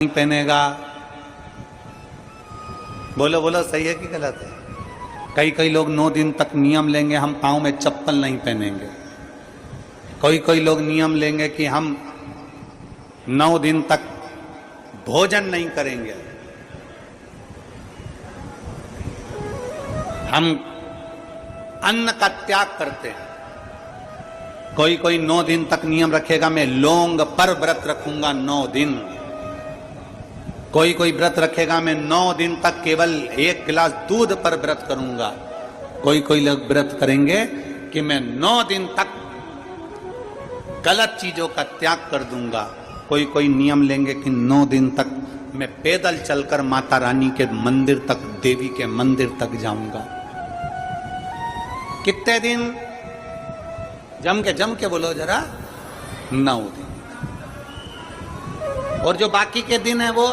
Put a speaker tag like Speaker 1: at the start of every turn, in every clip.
Speaker 1: नहीं पहनेगा। बोलो बोलो, सही है कि गलत है? कई कई लोग 9 दिन तक नियम लेंगे, हम पाँव में चप्पल नहीं पहनेंगे। कोई लोग नियम लेंगे कि हम 9 दिन तक भोजन नहीं करेंगे, हम अन्न का त्याग करते हैं। कोई 9 दिन तक नियम रखेगा, मैं लौंग पर व्रत रखूंगा 9 दिन। कोई व्रत रखेगा, मैं 9 दिन तक केवल 1 गिलास दूध पर व्रत करूंगा। कोई लोग व्रत करेंगे कि मैं 9 दिन तक गलत चीजों का त्याग कर दूंगा। कोई नियम लेंगे कि 9 दिन तक मैं पैदल चलकर माता रानी के मंदिर तक, देवी के मंदिर तक जाऊंगा। कितने दिन? जम के बोलो जरा, 9 दिन। और जो बाकी के दिन है वो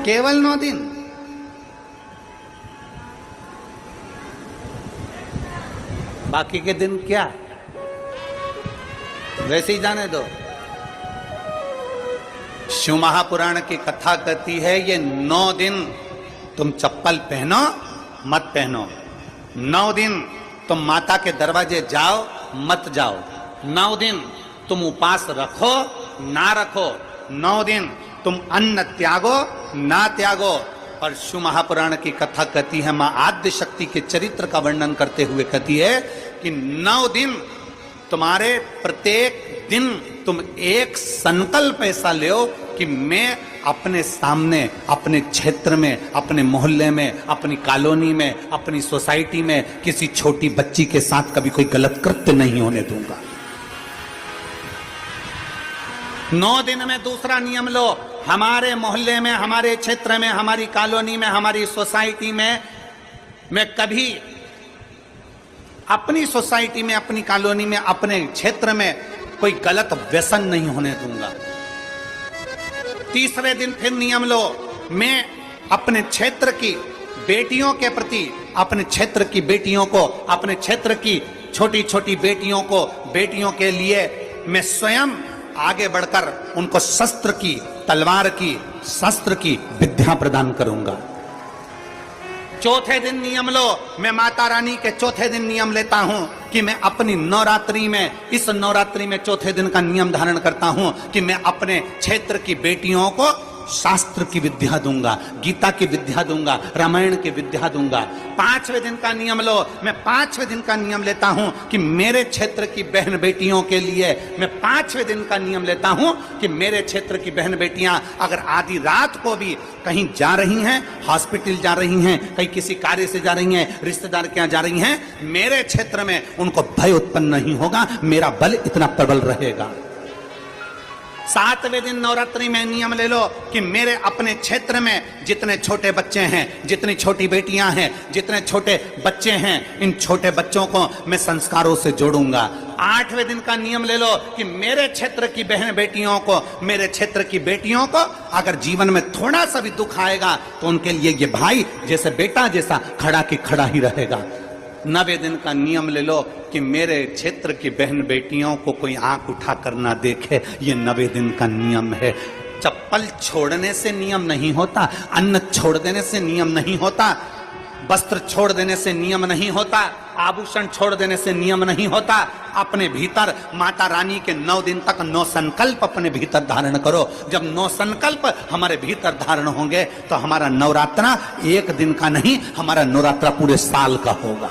Speaker 1: केवल 9 दिन। बाकी के दिन क्या? वैसे ही जाने दो। शिव महापुराण की कथा कहती है, ये 9 दिन तुम चप्पल पहनो मत पहनो, 9 दिन तुम माता के दरवाजे जाओ मत जाओ, 9 दिन तुम उपवास रखो ना रखो, 9 दिन तुम अन्न त्यागो ना त्यागो। और शिव महापुराण की कथा कहती है, मां आद्य शक्ति के चरित्र का वर्णन करते हुए कहती है कि 9 दिन तुम्हारे प्रत्येक दिन तुम एक संकल्प ऐसा लो कि मैं अपने सामने, अपने क्षेत्र में, अपने मोहल्ले में, अपनी कॉलोनी में, अपनी सोसाइटी में किसी छोटी बच्ची के साथ कभी कोई गलत कृत्य नहीं होने दूंगा। 9 दिन में दूसरा नियम लो, हमारे मोहल्ले में, हमारे क्षेत्र में, हमारी कॉलोनी में, हमारी सोसाइटी में मैं कभी अपनी सोसाइटी में, अपनी कॉलोनी में, अपने क्षेत्र में कोई गलत व्यसन नहीं होने दूंगा। तीसरे दिन फिर नियम लो, मैं अपने क्षेत्र की बेटियों के प्रति, अपने क्षेत्र की बेटियों को, अपने क्षेत्र की छोटी छोटी बेटियों को, बेटियों के लिए मैं स्वयं आगे बढ़कर उनको शस्त्र की, तलवार की, शस्त्र की विद्या प्रदान करूंगा। चौथे दिन नियम लो, मैं माता रानी के चौथे दिन नियम लेता हूं कि मैं अपनी नवरात्रि में, इस नवरात्रि में चौथे दिन का नियम धारण करता हूं कि मैं अपने क्षेत्र की बेटियों को शास्त्र की विद्या दूंगा, गीता की विद्या दूंगा, रामायण की विद्या दूंगा। 5वें दिन का नियम लो, मैं 5वें दिन का नियम लेता हूं कि मेरे क्षेत्र की बहन बेटियों के लिए, मैं 5वें दिन का नियम लेता हूं कि मेरे क्षेत्र की बहन बेटियां अगर आधी रात को भी कहीं जा रही हैं, हॉस्पिटल जा रही हैं, कहीं किसी कार्य से जा रही हैं, रिश्तेदार के यहां जा रही हैं, मेरे क्षेत्र में उनको भय उत्पन्न नहीं होगा, मेरा बल इतना प्रबल रहेगा। 7वें दिन नवरात्रि में नियम ले लो कि मेरे अपने क्षेत्र में जितने छोटे बच्चे हैं, जितनी छोटी बेटियां हैं, जितने छोटे बच्चे हैं, इन छोटे बच्चों को मैं संस्कारों से जोड़ूंगा। 8वें दिन का नियम ले लो कि मेरे क्षेत्र की बहन बेटियों को, मेरे क्षेत्र की बेटियों को अगर जीवन में थोड़ा सा भी दुख आएगा तो उनके लिए ये भाई जैसे बेटा जैसा खड़ा की खड़ा ही रहेगा। 9वें दिन का नियम ले लो कि मेरे क्षेत्र की बहन बेटियों को कोई आंख उठा कर ना देखे, ये 9वें दिन का नियम है। चप्पल छोड़ने से नियम नहीं होता, अन्न छोड़ देने से नियम नहीं होता, वस्त्र छोड़ देने से नियम नहीं होता, आभूषण छोड़ देने से नियम नहीं होता। अपने भीतर माता रानी के 9 दिन तक 9 संकल्प अपने भीतर धारण करो। जब 9 संकल्प हमारे भीतर धारण होंगे तो हमारा नवरात्रा 1 दिन का नहीं, हमारा नवरात्रा पूरे साल का होगा।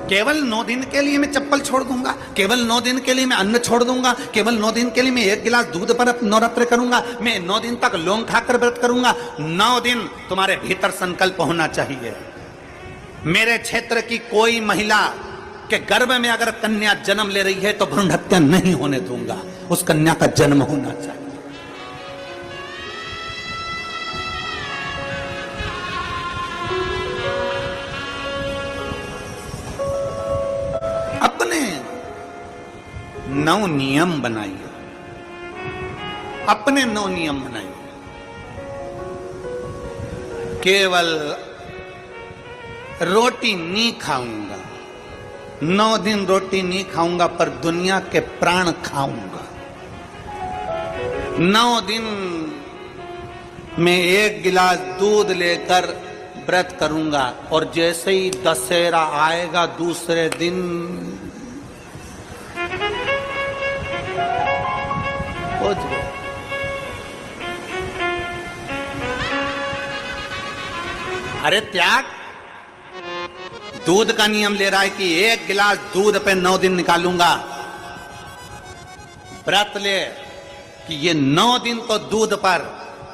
Speaker 1: केवल 9 दिन के लिए मैं चप्पल छोड़ दूंगा, केवल 9 दिन के लिए मैं अन्न छोड़ दूंगा, केवल 9 दिन के लिए मैं 1 गिलास दूध पर नवरात्र करूंगा, मैं 9 दिन तक लौंग खाकर व्रत करूंगा। 9 दिन तुम्हारे भीतर संकल्प होना चाहिए। मेरे क्षेत्र की कोई महिला के गर्भ में अगर कन्या जन्म ले रही है तो भ्रूण हत्या नहीं होने दूंगा, उस कन्या का जन्म होना चाहिए। अपने 9 नियम बनाइए, अपने 9 नियम बनाइए। केवल रोटी नहीं खाऊंगा, 9 दिन रोटी नहीं खाऊंगा पर दुनिया के प्राण खाऊंगा। 9 दिन में 1 गिलास दूध लेकर व्रत करूंगा और जैसे ही दशहरा आएगा दूसरे दिन पहुंच गए। अरे त्याग, दूध का नियम ले रहा है कि 1 गिलास दूध पे 9 दिन निकालूंगा। व्रत ले कि ये 9 दिन तो दूध पर,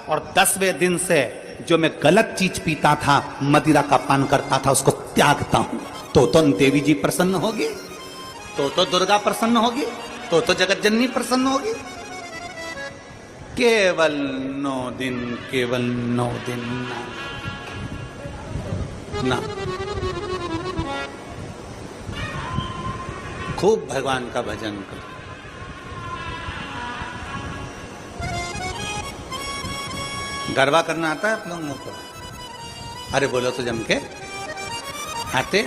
Speaker 1: और 10वें दिन से जो मैं गलत चीज पीता था, मदिरा का पान करता था, उसको त्यागता हूं। तो देवी जी प्रसन्न होगी, तो दुर्गा प्रसन्न होगी, तो जगत जननी प्रसन्न होगी। केवल 9 दिन, केवल 9 दिन ना। खूब भगवान का भजन करो। गरबा करना आता है आप लोगों को? अरे बोलो तो जम के आते।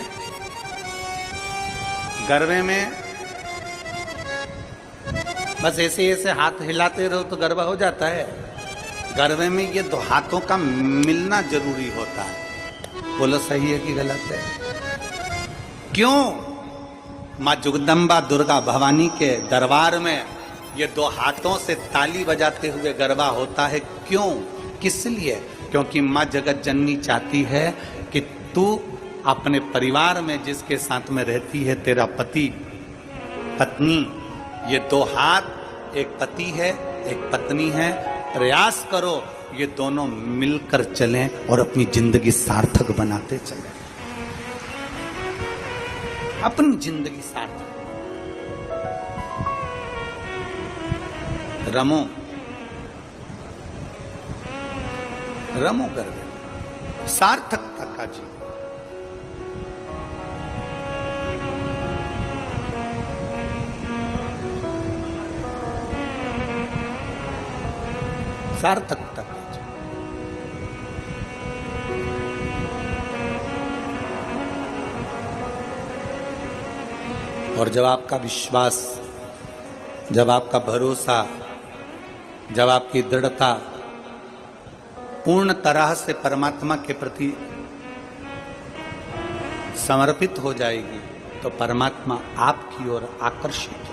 Speaker 1: गरबे में बस ऐसे ऐसे हाथ हिलाते रहो तो गरबा हो जाता है। गरबे में ये 2 हाथों का मिलना जरूरी होता है। बोलो सही है कि गलत है? क्यों? माँ जगदम्बा दुर्गा भवानी के दरबार में ये 2 हाथों से ताली बजाते हुए गरबा होता है। क्यों? किस लिए? क्योंकि माँ जगत जननी चाहती है कि तू अपने परिवार में जिसके साथ में रहती है, तेरा पति पत्नी, ये 2 हाथ, एक पति है एक पत्नी है, प्रयास करो ये दोनों मिलकर चलें और अपनी जिंदगी सार्थक बनाते चलें। अपनी जिंदगी सार्थक रमो रमो कर दे, सार्थकता का जीवन। सार्थकता का जीवन। और जब आपका विश्वास, जब आपका भरोसा, जब आपकी दृढ़ता पूर्ण तरह से परमात्मा के प्रति समर्पित हो जाएगी तो परमात्मा आपकी ओर आकर्षित